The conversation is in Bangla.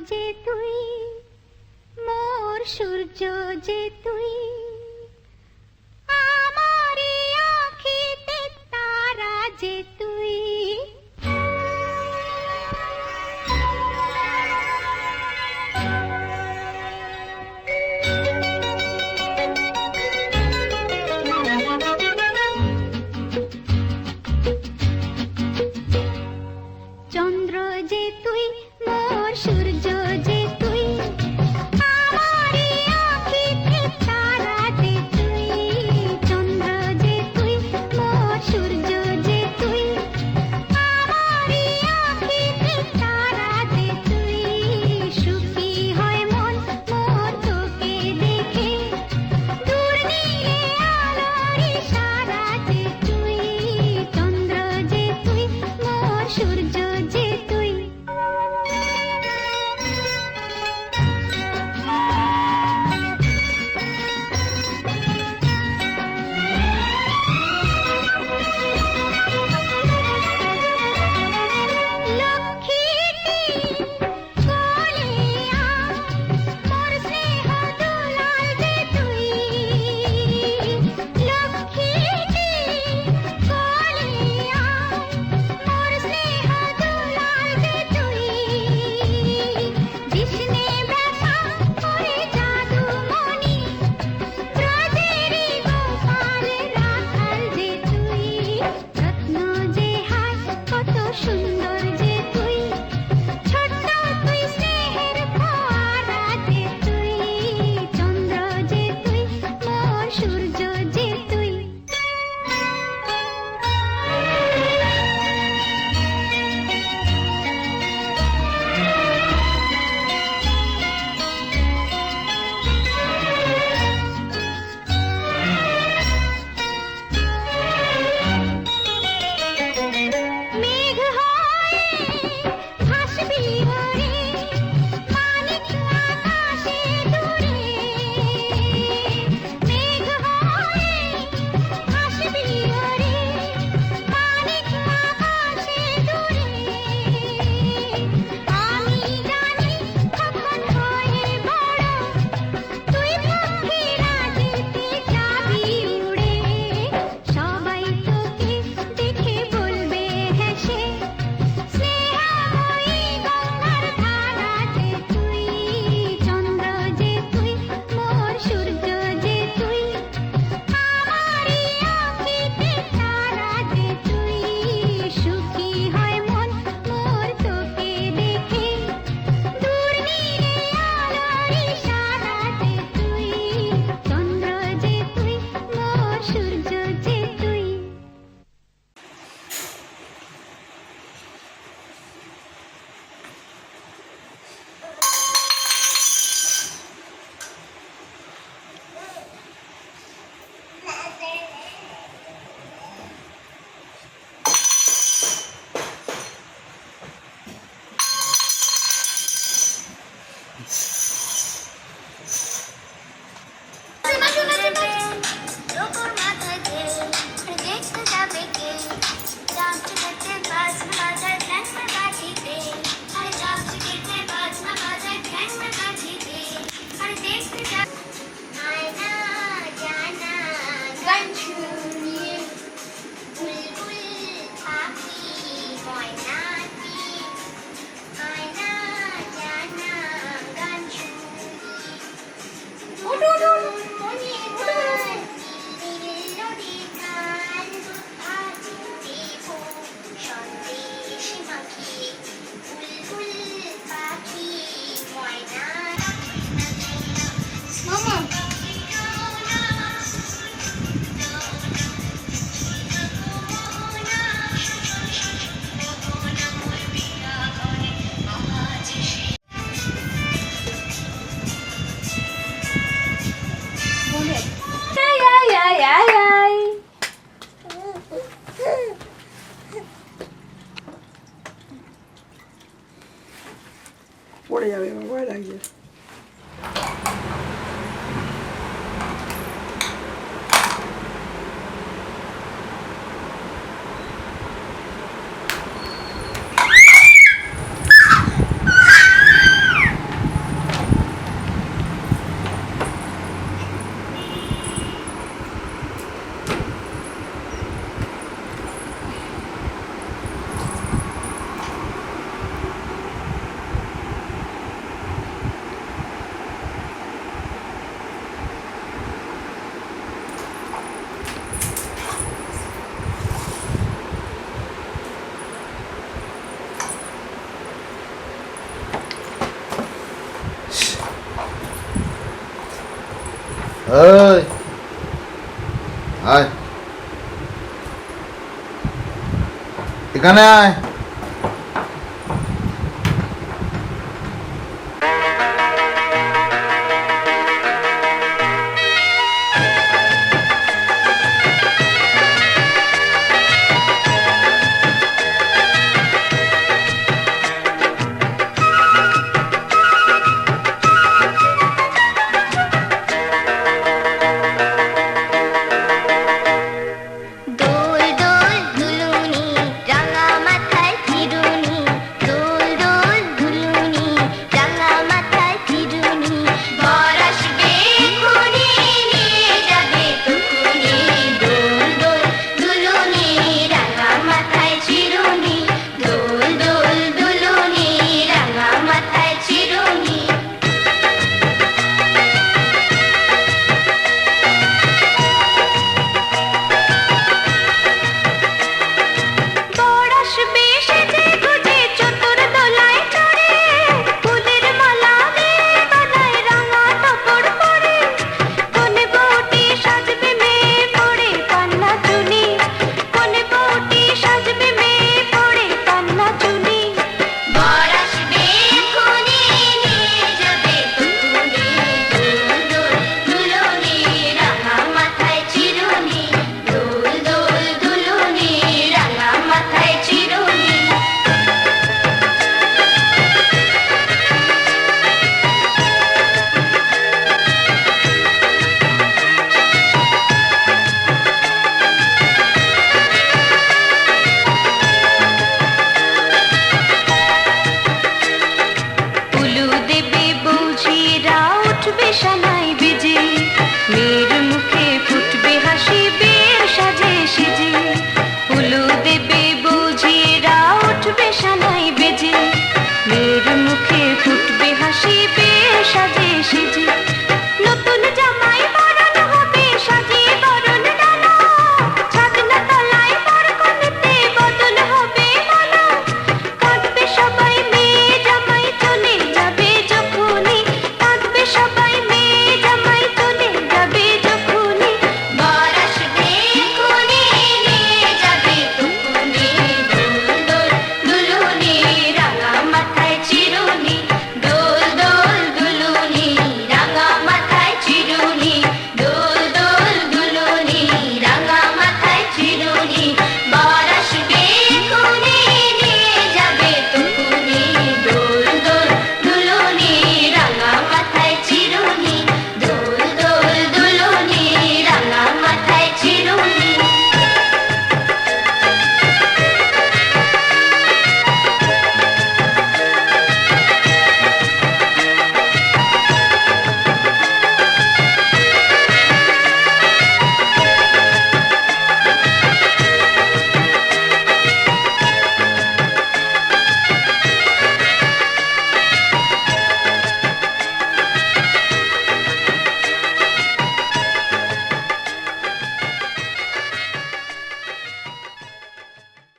যে তুই, মোর সূর্য যে তুই, আমারি আঁখিতে তারা যে তুই। চন্দ্র যে তুই, মোর সূর্য যে তুই, আমারি আঁখিতে তারা যে তুই। চন্দ্র যে তুই, মোর সূর্য যে তুই, আমারি আঁখিতে তারা যে তুই। সুখী হয় মন মোর তোকে দেখে, দূর নীলে আলোর ইশারা যে তুই। চন্দ্র যে তুই, মোর সূর্য যে তুই। লক্ষ্মীটি কোলে আয়, মোর স্নেহ দুলাল যে তুই। লক্ষ্মীটি কোলে আয়, মোর স্নেহ দুলাল যে তুই। কৃষ্ণে ব্যথা করে জাদুমণি, ব্রজেরি গোপাল রাখাল যে তুই। রত্ন যে হায় কত সুন্দর যে তুই, ছোট্ট তুই স্নেহের ফোয়ারা যে তুই। চন্দ্র যে তুই, মোর সূর্য যে তুই। মেঘ হয়ে ভাসবি ওরে, মানিক আকাশে দূরে। মেঘ হয়ে ভাসবি ওরে, মানিক আকাশে দূরে। আমি জানি কখন হয়ে বড়, তুই পক্ষীরাজিতে যাবি উড়ে। সবাই তোকে দেখে বলবে হেসে, স্নেহাময়ী গঙ্গার ধারা যে তুই। চন্দ্র যে তুই, মোর সূর্য যে তুই, আমারি আঁখিতে তারা যে তুই। সুখী হয় মন মোর তোকে দেখে, দূর নীলে আলোর ইশারা যে তুই। চন্দ্র যে তুই, মোর সূর্য যে তুই। পড়ে যাবে, আমার ভয় লাগছে। ওই আয়, এখানে আয়।